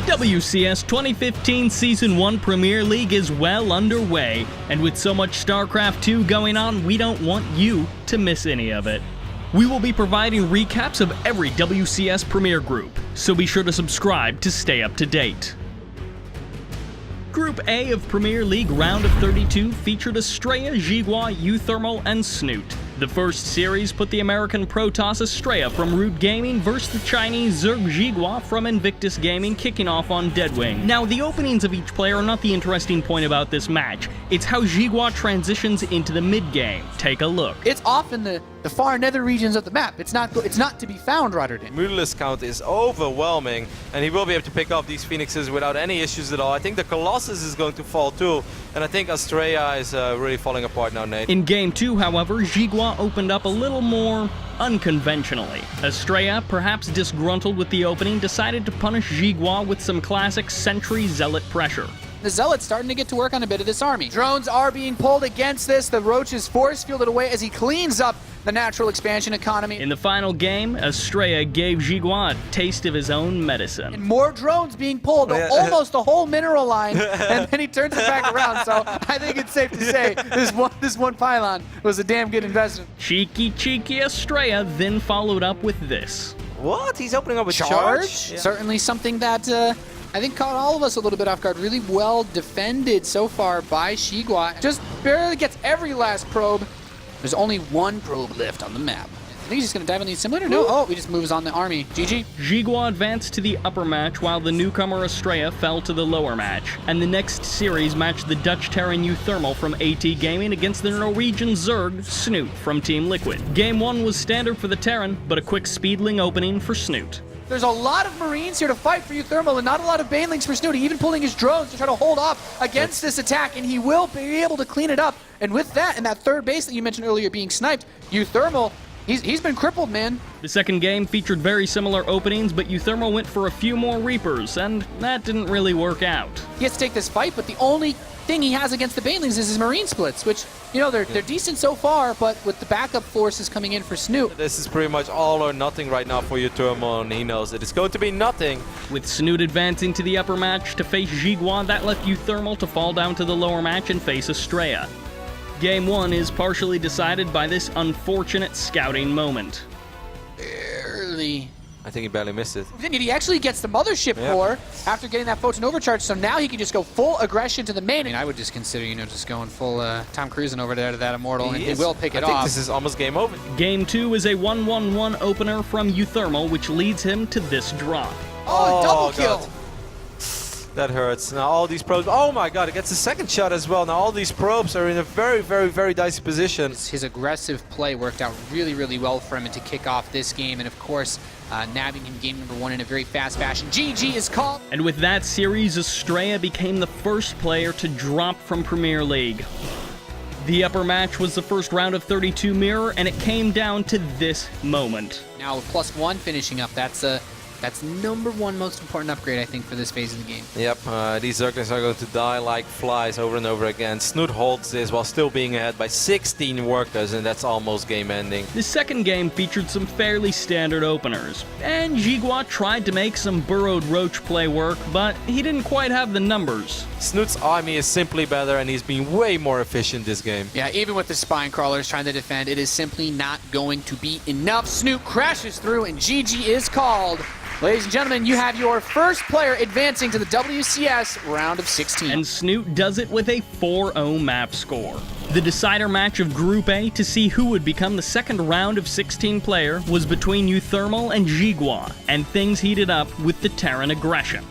WCS 2015 Season 1 Premier League is well underway, and with so much StarCraft 2 going on, we don't want you to miss any of it. We will be providing recaps of every WCS Premier group, so be sure to subscribe to stay up to date. Group A of Premier League Round of 32 featured Estrella, Zhiguang, UThermal, and Snoot. The first series put the American Protoss Estrella from Root Gaming versus the Chinese Ggua from Invictus Gaming, kicking off on Deadwing. Now, the openings of each player are not the interesting point about this match. It's how Ggua transitions into the mid-game. Take a look. It's off in the far nether regions of the map. It's not to be found, Rotterdam. Mutalisk count is overwhelming, and he will be able to pick off these Phoenixes without any issues at all. I think the Colossus is going to fall too, and I think Estrella is really falling apart now, Nate. In Game 2, however, Zhiguang opened up a little more unconventionally. Estrella, perhaps disgruntled with the opening, decided to punish Zhiguang with some classic Sentry Zealot pressure. The Zealot's starting to get to work on a bit of this army. Drones are being pulled against this. The Roach is force fielded away as he cleans up the natural expansion economy. In the final game, Estrella gave Zhiguang a taste of his own medicine. And more drones being pulled, almost the whole mineral line, and then he turns it back around. So I think it's safe to say this one pylon was a damn good investment. Cheeky Estrella then followed up with this. What? He's opening up a charge? Yeah. Certainly something that I think caught all of us a little bit off guard. Really well defended so far by Zhiguang. Just barely gets every last probe. There's only one probe left on the map. I think he's just going to dive on the assimilator. No, oh, he just moves on the army. GG. Zhiguang advanced to the upper match while the newcomer Estrella fell to the lower match. And the next series matched the Dutch Terran UThermal from AT Gaming against the Norwegian Zerg Snoot from Team Liquid. Game 1 was standard for the Terran, but a quick speedling opening for Snoot. There's a lot of Marines here to fight for UThermal and not a lot of Banelings for Snoot. Even pulling his drones to try to hold off against this attack, and he will be able to clean it up. And with that, and that third base that you mentioned earlier being sniped, UThermal, he's been crippled, man. The second game featured very similar openings, but UThermal went for a few more Reapers, and that didn't really work out. He has to take this fight, but the only thing he has against the Banelings is his Marine splits, which, you know, they're decent so far, but with the backup forces coming in for Snoot. This is pretty much all or nothing right now for UThermal, and he knows it. It's going to be nothing. With Snoot advancing to the upper match to face Zhiguang, that left UThermal to fall down to the lower match and face Estrella. Game 1 is partially decided by this unfortunate scouting moment. Barely. I think he barely missed it. He actually gets the mothership core after getting that photon overcharge, so now he can just go full aggression to the main. I mean, I would just consider, you know, just going full Tom Cruising over there to that Immortal, and he will pick it off. I think this is almost game over. Game 2 is a 1-1-1 opener from UThermal, which leads him to this drop. Oh, double kill! God. That hurts. Now all these probes, oh my god, it gets a second shot as well. Now all these probes are in a very, very, very dicey position. His aggressive play worked out really, really well for him to kick off this game, and of course, nabbing him game number 1 in a very fast fashion. GG is called. And with that series, Estrella became the first player to drop from Premier League. The upper match was the first round of 32 mirror, and it came down to this moment. Now with +1 finishing up, that's number 1 most important upgrade, I think, for this phase of the game. Yep, these Zerglings are going to die like flies over and over again. Snoot holds this while still being ahead by 16 workers, and that's almost game ending. The second game featured some fairly standard openers, and Zhiguang tried to make some burrowed Roach play work, but he didn't quite have the numbers. Snoot's army is simply better, and he's been way more efficient this game. Yeah, even with the spine crawlers trying to defend, it is simply not going to be enough. Snoot crashes through, and GG is called. Ladies and gentlemen, you have your first player advancing to the WCS round of 16. And Snoot does it with a 4-0 map score. The decider match of Group A to see who would become the second round of 16 player was between UThermal and Zhiguang, and things heated up with the Terran aggression.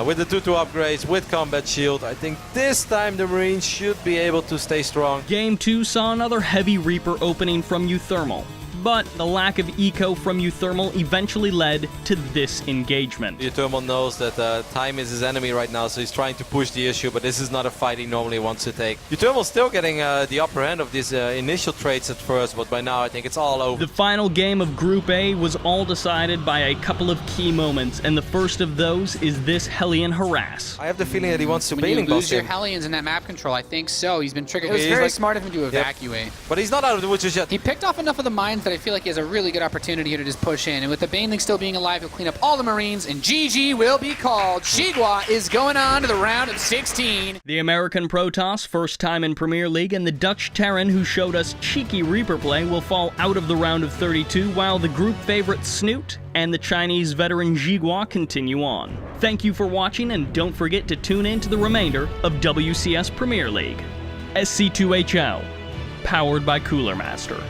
With the 2-2 upgrades, with combat shield, I think this time the Marines should be able to stay strong. Game 2 saw another heavy Reaper opening from UThermal, but the lack of eco from UThermal eventually led to this engagement. UThermal knows that time is his enemy right now, so he's trying to push the issue, but this is not a fight he normally wants to take. UThermal's still getting the upper hand of these initial trades at first, but by now I think it's all over. The final game of Group A was all decided by a couple of key moments, and the first of those is this Hellion harass. I have the feeling that he wants to When you bailing lose bust your him. Hellions in that map control, I think so. He's been triggered. It was He's very like- smart of him to evacuate. But he's not out of the woods just yet. He picked off enough of the mines that I feel like he has a really good opportunity here to just push in. And with the Baneling still being alive, he'll clean up all the Marines, and GG will be called. Ggua is going on to the round of 16. The American Protoss, first time in Premier League, and the Dutch Terran, who showed us cheeky Reaper play, will fall out of the round of 32, while the group favorite Snoot and the Chinese veteran Zhiguang continue on. Thank you for watching, and don't forget to tune in to the remainder of WCS Premier League. SC2HL, powered by Cooler Master.